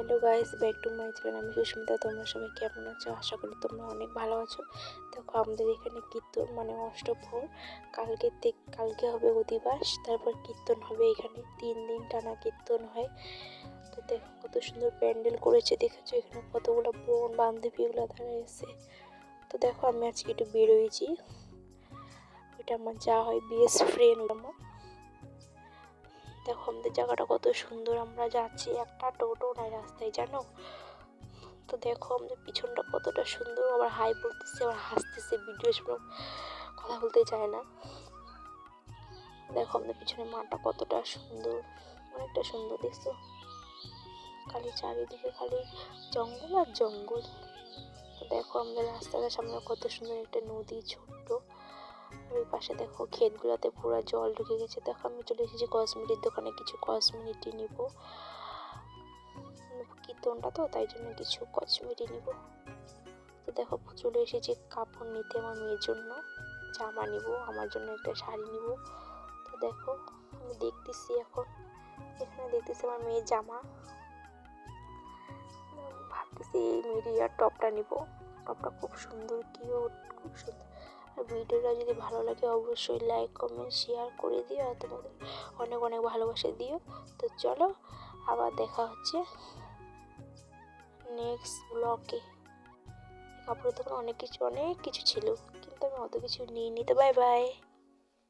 Hello guys, back to my channel. আমি সুস্মিতা। তোমরা সবাই কেমন আছো? আশা করি তোমরা অনেক ভালো আছো। দেখো আমাদের এখানে কীর্তন মানে অষ্টপ্রহর, কালকে হবে অধিবাস, তারপর কীর্তন হবে। এখানে 3 দিন টানা কীর্তন হয়। তো দেখো কত সুন্দর প্যান্ডেল করেছে, দেখেছো? এখানে কতগুলো বোন বান্ধবীগুলো দাঁড়াইছে। তো দেখো আমি আজকে একটু বেরোয়েছি, ওইটা আমার যা হয় বেস্ট ফ্রেন্ড আমার। দেখো আমাদের জায়গাটা কত সুন্দর, আমরা যাচ্ছি, একটা টোটো নাই রাস্তায়, জানো? তো দেখো আমাদের পিছনটা কতটা সুন্দর, আবার হাই বলতেছে, আবার হাসতেছে, ভিডিও সময় কথা বলতে চায় না। দেখো আমাদের পিছনে মাঠটা কতটা সুন্দর, অনেকটা সুন্দর, দেখছো? খালি চারিদিকে খালি জঙ্গল আর জঙ্গল। তো দেখো আমাদের রাস্তাটার সামনে কত সুন্দর একটা নদী, ছোট্ট। ওই পাশে দেখো ক্ষেতগুলোতে পুরো জল ঢুকে গেছে। দেখো আমি চলে এসেছি কসমেটিক দোকানে, কিছু কসমেটিক নিব। কীর্তনটা তো, তাই জন্য কিছু কসমেটিক নিব। তো দেখো চলে এসেছি কাপড় নিতে, আমার মেয়ের জন্য জামা নিব, আমার জন্য একটা শাড়ি নিব। তো দেখো আমি দেখতেছি, এখন এখানে দেখতেছি আমার মেয়ের জামা। ভাবতেছি এই মিডিয়ার টপটা নিব। টপটা খুব সুন্দর, কিউট, খুব সুন্দর। আর ভিডিওটা যদি ভালো লাগে অবশ্যই লাইক কমেন্ট শেয়ার করে দিও, আর তোমাদের অনেক অনেক ভালোবাসা দিও। তো চলো আবার দেখা হচ্ছে নেক্সট ব্লগে। কাপড়ের দোকানে অনেক কিছু ছিল, কিন্তু আমি অত কিছু নিইনি। তো বাই বাই।